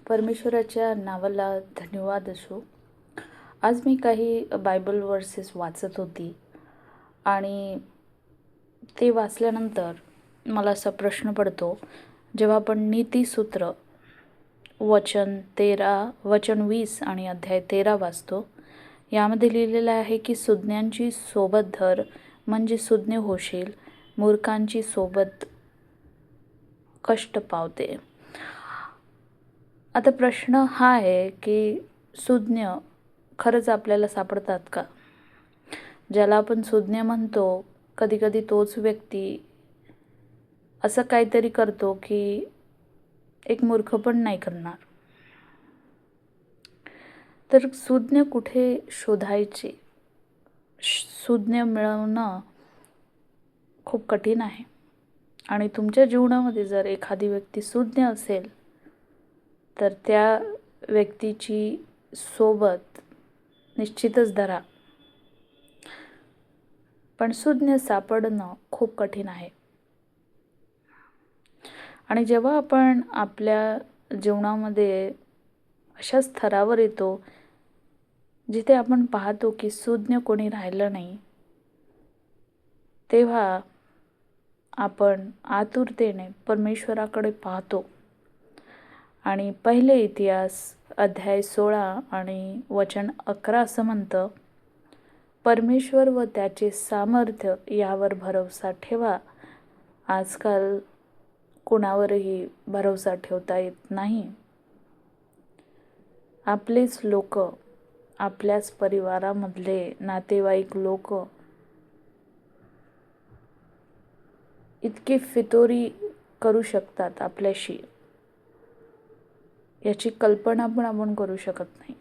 परमेश्वराच्या नावाला धन्यवाद असो. आज मी काही बायबल वर्सेस वाचत होती आणि ते वाचल्यानंतर मला असा प्रश्न पडतो, जेव्हा आपण नीतिसूत्र वचन 20 आणि अध्याय 13 वाचतो, यामध्ये लिहिलेलं आहे की सुज्ञांची सोबत धर म्हणजे सुज्ञ होशील, मूर्खांची सोबत कष्ट पावते. आता प्रश्न हा आहे की सुज्ञ खरंच आपल्याला सापडतात का? ज्याला आपण सुज्ञ म्हणतो, कधीकधी तोच व्यक्ती असं काहीतरी करतो की एक मूर्ख पण नाही करणार. तर सुज्ञ कुठे शोधायचे? सुज्ञ मिळवणं खूप कठीण आहे. आणि तुमच्या जीवनामध्ये जर एखादी व्यक्ती सुज्ञ असेल तर त्या व्यक्तीची सोबत निश्चितच धरा. पण सुज्ञ सापडणं खूप कठीण आहे. आणि जेव्हा आपण आपल्या जीवनामध्ये अशा स्तरावर येतो जिथे आपण पाहतो की सुज्ञ कोणी राहिलं नाही, तेव्हा आपण आतुरतेने परमेश्वराकडे पाहतो. आणि पहिले इतिहास अध्याय 16 आणि वचन 11 असं म्हणतं, परमेश्वर व त्याचे सामर्थ्य यावर भरवसा ठेवा. आजकाल कुणावरही भरवसा ठेवता येत नाही. आपलेच लोक, आपल्याच परिवारामधले नातेवाईक लोक इतकी फितोरी करू शकतात आपल्याशी, याची कल्पना पण आपण करू शकत नाही.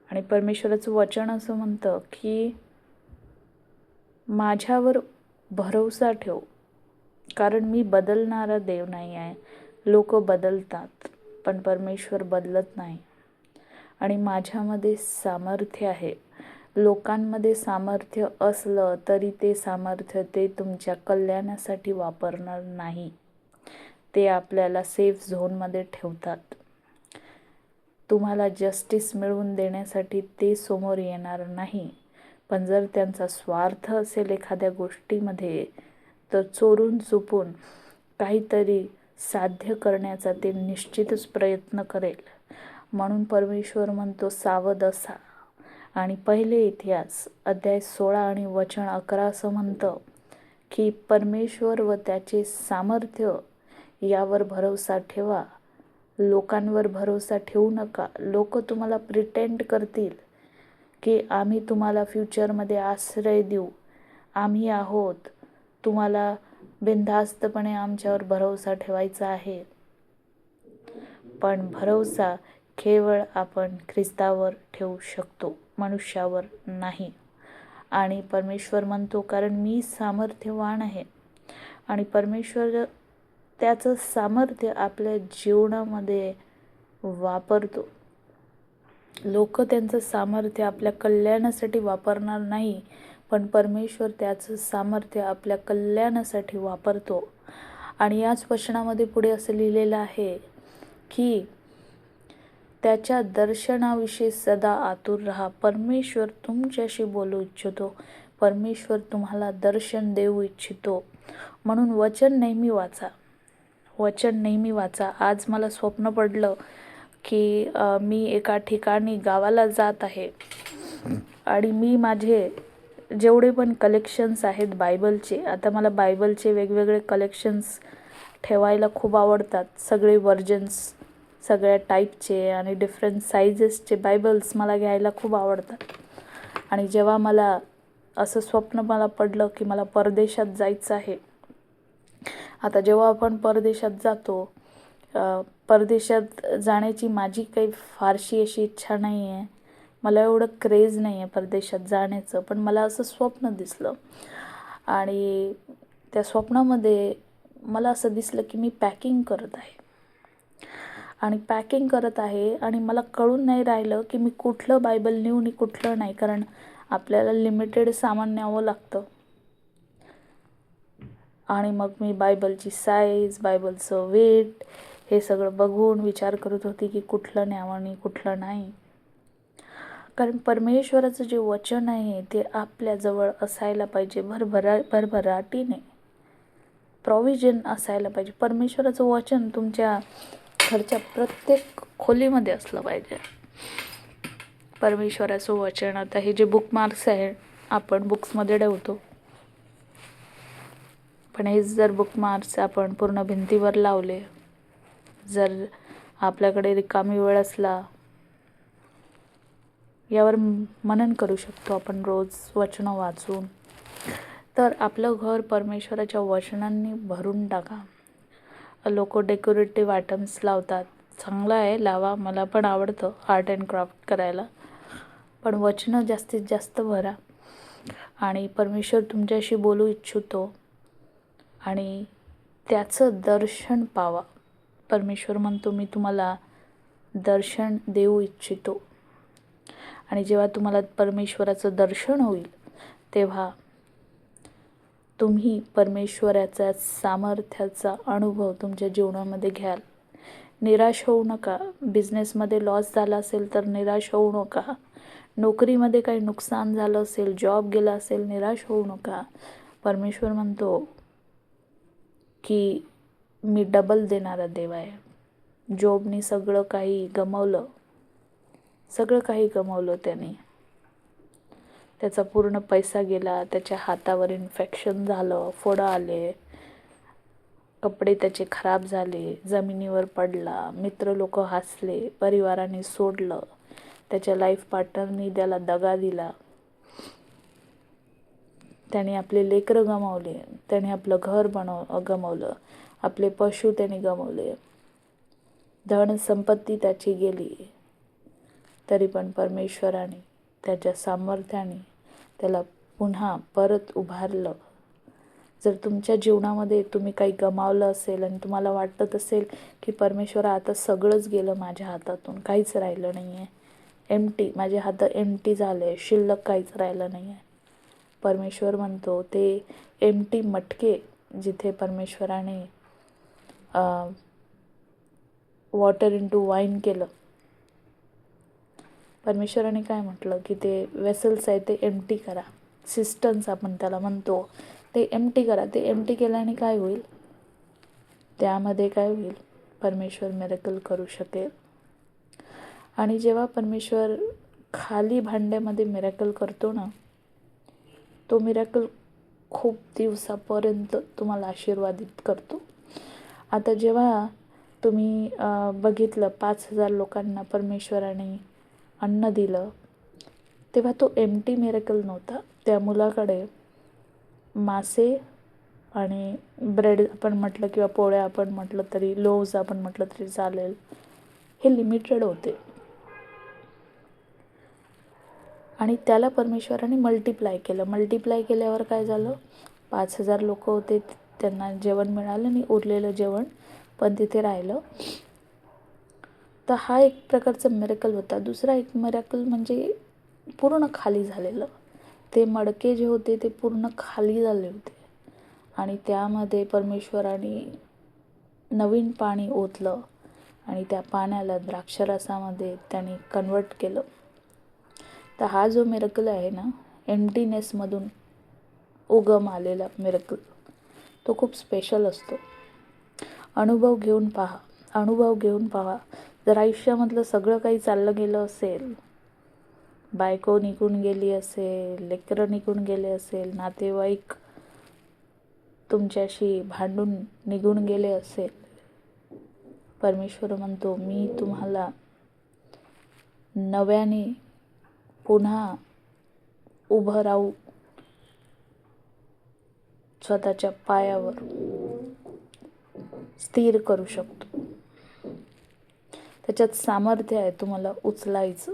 आणि परमेश्वराचं वचन असं म्हणतं की माझ्यावर भरवसा ठेव, कारण मी बदलणारा देव नाही आहे. लोक बदलतात पण परमेश्वर बदलत नाही. आणि माझ्यामध्ये सामर्थ्य आहे. लोकांमध्ये सामर्थ्य असलं तरी ते सामर्थ्य ते तुमच्या कल्याणासाठी वापरणार नाही. ते आपल्याला सेफ झोनमध्ये ठेवतात. तुम्हाला जस्टिस मिळवून देण्यासाठी ते समोर येणार नाही. पण जर त्यांचा स्वार्थ असेल एखाद्या गोष्टीमध्ये, तर चोरून चुपून काहीतरी साध्य करण्याचा ते निश्चितच प्रयत्न करेल. म्हणून परमेश्वर म्हणतो सावध असा. आणि पहिले इतिहास अध्याय 16 आणि वचन 11 असं म्हणतं की परमेश्वर व त्याचे सामर्थ्य यावर भरवसा ठेवा. लोकांवर भरवसा ठेवू नका. लोक तुम्हाला प्रिटेंड करतील की आम्ही तुम्हाला फ्युचरमध्ये आश्रय देऊ, आम्ही आहोत, तुम्हाला बिनधास्तपणे आमच्यावर भरवसा ठेवायचा आहे. पण भरवसा केवळ आपण ख्रिस्तावर ठेवू शकतो, मनुष्यावर नाही. आणि परमेश्वर म्हणतो कारण मी सामर्थ्यवान आहे. आणि परमेश्वर त्याचं सामर्थ्य आपल्या जीवनामध्ये वापरतो. लोक त्यांचं सामर्थ्य आपल्या कल्याणासाठी वापरणार नाही, पण परमेश्वर त्याचं सामर्थ्य आपल्या कल्याणासाठी वापरतो. आणि याच वचनामध्ये पुढे असं लिहिलेलं आहे की त्याच्या दर्शनाविषयी सदा आतुर राहा. परमेश्वर तुमच्याशी बोलू इच्छितो. परमेश्वर तुम्हाला दर्शन देऊ इच्छितो. म्हणून वचन नेहमी वाचा. वचन नेहमी वाचा. आज मला स्वप्न पडलं की मी एका ठिकाणी गावाला जात आहे आणि मी माझे जेवढे पण कलेक्शन्स आहेत बायबलचे, आता मला बायबलचे वेगवेगळे कलेक्शन्स ठेवायला खूप आवडतात. सगळे व्हर्जन्स, सगळ्या टाईपचे आणि डिफरंट साईजेसचे बायबल्स मला घ्यायला खूप आवडतात. आणि जेव्हा मला असं स्वप्न मला पडलं की मला परदेशात जायचं आहे. आता जेव्हा आपण परदेशात जातो, परदेशात जाण्याची माझी काही फारशी अशी इच्छा नाही आहे. मला एवढं क्रेज नाही आहे परदेशात जाण्याचं. पण मला असं स्वप्न दिसलं आणि त्या स्वप्नामध्ये मला असं दिसलं की मी पॅकिंग करत आहे. आणि मला कळून नाही राहिलं की मी कुठलं बायबल नेऊ आणि कुठलं नाही. कारण आपल्याला लिमिटेड सामान न्यावं लागतं. आणि मग मी बायबलची साईज, बायबलचं वेट हे सगळं बघून विचार करत होती की कुठलं न्यावं आणि कुठलं नाही. कारण परमेश्वराचं जे वचन आहे ते आपल्याजवळ असायला पाहिजे, भरभराटीने प्रॉव्हिजन असायला पाहिजे. परमेश्वराचं वचन तुमच्या घरच्या प्रत्येक खोलीमध्ये असलं पाहिजे. परमेश्वराचं वचन, आता हे जे बुकमार्क्स आहे आपण बुक्समध्ये ठेवतो, पण हेच जर बुकमार्क्स आपण पूर्ण भिंतीवर लावले, जर आपल्याकडे रिकामी वेळ असला, यावर मनन करू शकतो आपण रोज वचनं वाचून, तर आपलं घर परमेश्वराच्या वचनांनी भरून टाका. लोक डेकोरेटिव्ह आयटम्स लावतात, चांगलं आहे, लावा, मला पण आवडतं आर्ट अँड क्राफ्ट करायला, पण वचनं जास्तीत जास्त भरा. आणि परमेश्वर तुमच्याशी बोलू इच्छितो आणि त्याचं दर्शन पावा. परमेश्वर म्हणतो मी तुम्हाला दर्शन देऊ इच्छितो. आणि जेव्हा तुम्हाला परमेश्वराचं दर्शन होईल तेव्हा तुम्ही परमेश्वराच्या सामर्थ्याचा अनुभव तुमच्या जीवनामध्ये घ्याल. निराश होऊ नका. बिझनेसमध्ये लॉस झाला असेल तर निराश होऊ नका. नोकरीमध्ये काही नुकसान झालं असेल, जॉब गेला असेल, निराश होऊ नका. परमेश्वर म्हणतो की मी डबल देणारा देव आहे. जॉबनी सगळं काही गमावलं त्याने. त्याचा पूर्ण पैसा गेला, त्याच्या हातावर इन्फेक्शन झालं, फोडं आले, कपडे त्याचे खराब झाले, जमिनीवर पडला, मित्र लोक हसले, परिवाराने सोडलं, त्याच्या लाईफ पार्टनरनी त्याला दगा दिला, त्याने आपले लेकरं गमावले, त्याने आपलं घर गमावलं, आपले पशु त्याने गमावले, धन संपत्ती त्याची गेली, तरी पण परमेश्वराने त्याच्या सामर्थ्याने त्याला पुन्हा परत उभारलं. जर तुमच्या जीवनामध्ये तुम्ही काही गमावलं असेल आणि तुम्हाला वाटत असेल की परमेश्वरा आता सगळंच गेलं माझ्या हातातून, काहीच राहिलं नाही आहे, एम्प्टी, माझे हात एम्प्टी झाले, शिल्लक काहीच राहिलं नाही आहे, परमेश्वर म्हणतो ते एम्प्टी मटके जिथे परमेश्वराने वॉटर इंटू वाईन केलं, परमेश्वराने काय म्हटलं की ते वेसल्स आहे ते एम्प्टी करा, सिस्टन्स आपण त्याला म्हणतो, ते एम्प्टी करा. ते एम्प्टी केल्याने काय होईल, त्यामध्ये काय होईल, परमेश्वर मिरेकल करू शकेल. आणि जेव्हा परमेश्वर खाली भांड्यामध्ये मिरेकल करतो ना, तो मिरेकल खूप दिवसापर्यंत तुम्हाला आशीर्वादित करतो. आता जेव्हा तुम्ही बघितलं 5,000 लोकांना परमेश्वराने अन्न दिलं, तेव्हा तो एम्प्टी मिरेकल नव्हता. त्या मुलाकडे मासे आणि ब्रेड आपण म्हटलं किंवा पोळ्या आपण म्हटलं तरी, लोव्ज आपण म्हटलं तरी चालेल, हे लिमिटेड होते. आणि त्याला परमेश्वराने मल्टिप्लाय केलं. मल्टिप्लाय केल्यावर काय झालं, 5,000 लोक होते, त्यांना जेवण मिळालं आणि उरलेलं जेवण पण तिथे राहिलं. तर हा एक प्रकारचा मिरेकल होता. दुसरा एक मिरेकल म्हणजे पूर्ण खाली झालेलं. ते मडके जे होते ते पूर्ण खाली झाले होते आणि त्यामध्ये परमेश्वराने नवीन पाणी ओतलं आणि त्या पाण्याला द्राक्षरसामध्ये त्याने कन्वर्ट केलं. तर हा जो मिरेकल आहे ना, एम्प्टीनेसमधून उगम आलेला मिरेकल, तो खूप स्पेशल असतो. अनुभव घेऊन पहा. जर आयुष्यामधलं सगळं काही चाललं गेलं असेल, बायको निघून गेली असेल, लेकरं निघून गेले असेल, नातेवाईक तुमच्याशी भांडून निघून गेले असेल, परमेश्वर म्हणतो मी तुम्हाला नव्याने पुन्हा उभं राहू, स्वतःच्या पायावर स्थिर करू शकतो. त्याच्यात सामर्थ्य आहे तुम्हाला उचलायचं.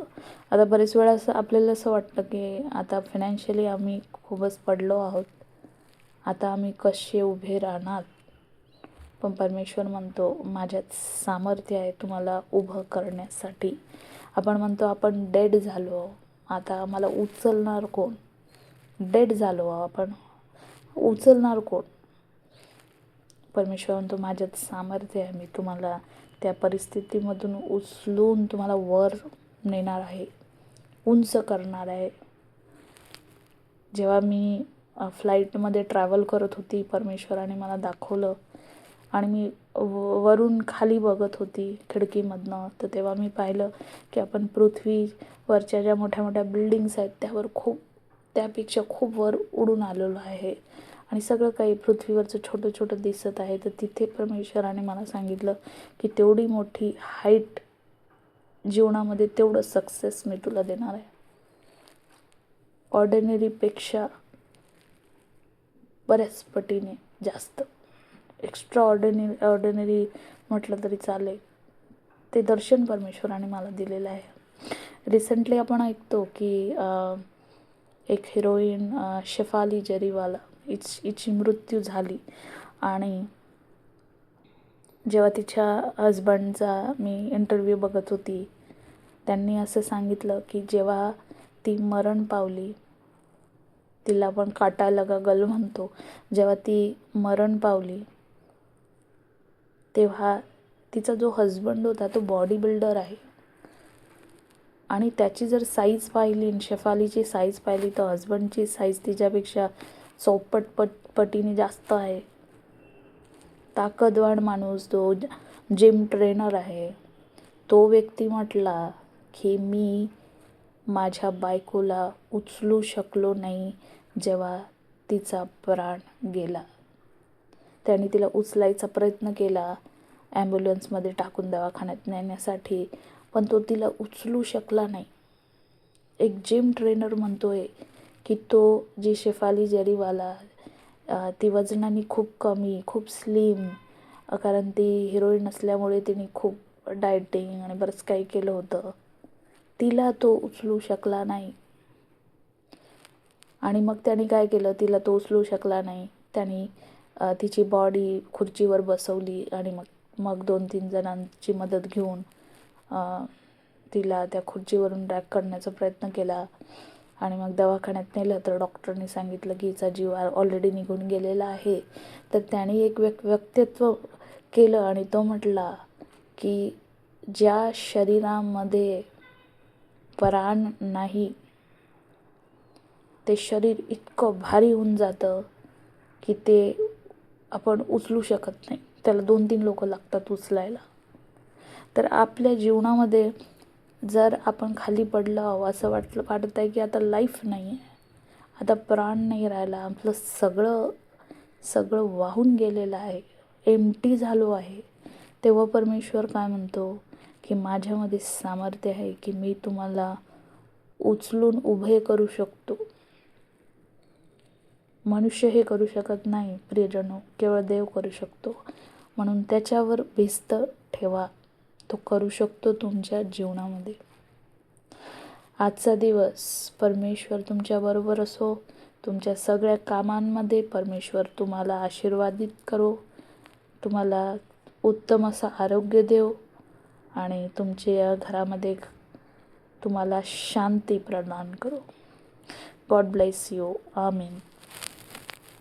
आता बरेच वेळा आपल्याला असं वाटतं की आता फायनान्शियली आम्ही खूपच पडलो आहोत, आता आम्ही कसे उभे राहणार. पण परमेश्वर म्हणतो माझ्यात सामर्थ्य आहे तुम्हाला उभं करण्यासाठी. आपण म्हणतो आपण डेड झालो, आता आम्हाला उचलणार कोण. डेड झालो आपण, उचलणार कोण. परमेश्वर म्हणतो माझ्यात सामर्थ्य आहे, मी तुम्हाला त्या परिस्थितीमधून उचलून तुम्हाला वर नेणार आहे, उंच करणार आहे. जेव्हा मी फ्लाईटमध्ये ट्रॅव्हल करत होती, परमेश्वराने मला दाखवलं आणि मी वरून खाली बघत होती खिडकीमधनं, तर तेव्हा मी पाहिलं की आपण पृथ्वीवरच्या ज्या मोठ्या मोठ्या बिल्डिंग्स आहेत त्यापेक्षा खूप वर उडून आलेलो आहे आणि सगळं काही पृथ्वीवरचं छोटं छोटं दिसत आहे. तर तिथे परमेश्वराने मला सांगितलं की तेवढी मोठी हाईट जीवनामध्ये, तेवढं सक्सेस मी तुला देणार आहे. ऑर्डिनरीपेक्षा बऱ्याच पटीने जास्त, एक्स्ट्रा ऑर्डिनरी म्हटलं तरी चालेल, ते दर्शन परमेश्वराने मला दिलेलं आहे. रिसेंटली आपण ऐकतो की एक हिरोईन शेफाली जरीवाला हिची मृत्यू झाली आणि जेव्हा तिच्या हजबंडचा मी इंटरव्ह्यू बघत होती, त्यांनी असं सांगितलं की जेव्हा ती मरण पावली, तिला आपण काटा लगा गल म्हणतो, जेव्हा ती मरण पावली तेव्हा तिचा जो हजबंड होता तो बॉडी बिल्डर आहे आणि त्याची जर साईज पाहिली, शेफालीची साईज पाहिली, तर हजबंडची साईज तिच्यापेक्षा 100 पटीने जास्त आहे. ताकदवान माणूस, तो जिम ट्रेनर आहे. तो व्यक्ती म्हटला की मी माझ्या बायकोला उचलू शकलो नाही जेव्हा तिचा प्राण गेला. त्याने तिला उचलायचा प्रयत्न केला, ॲम्ब्युलन्समध्ये टाकून दवाखान्यात नेण्यासाठी, पण तो तिला उचलू शकला नाही. एक जिम ट्रेनर म्हणतोय की तो जी शेफाली जरीवाला, ती वजनाने खूप कमी, खूप स्लिम, कारण ती हिरोईन असल्यामुळे तिने खूप डायटिंग आणि बरंच काही केलं होतं, तिला तो उचलू शकला नाही. आणि मग त्याने काय केलं, तिला तो उचलू शकला नाही, त्याने तिची बॉडी खुर्चीवर बसवली आणि मग 2-3 जणांची मदत घेऊन तिला त्या खुर्चीवरून ड्रॅग करण्याचा प्रयत्न केला आणि मग दवाखान्यात नेलं. तर डॉक्टरने सांगितलं की हिचा जीव ऑलरेडी निघून गेलेला आहे. तर त्याने एक वक्तव्य केलं आणि तो म्हटला की ज्या शरीरामध्ये प्राण नाही ते शरीर इतकं भारी होऊन जातं की ते आपण उचलू शकत नाही, त्याला 2-3 लोक लागतात उचलायला. तर आपल्या जीवनामध्ये जर आपण खाली पडलो, असं वाटत आहे की आता लाईफ नाही आहे, आता प्राण नाही राहिला, आपलं सगळं वाहून गेलेलं आहे, एम्प्टी झालो आहे, तेव्हा परमेश्वर काय म्हणतो की माझ्यामध्ये सामर्थ्य आहे की मी तुम्हाला उचलून उभे करू शकतो. मनुष्य हे करू शकत नाही प्रियजनो, केवळ देव करू शकतो. म्हणून त्याच्यावर भिस्त ठेवा, तो करू शकतो तुमच्या जीवनामध्ये. आजचा दिवस परमेश्वर तुमच्याबरोबर असो. तुमच्या सगळ्या कामांमध्ये परमेश्वर तुम्हाला आशीर्वादित करो, तुम्हाला उत्तम असं आरोग्य देव आणि तुमच्या घरामध्ये तुम्हाला शांती प्रदान करो. God bless you. आमीन.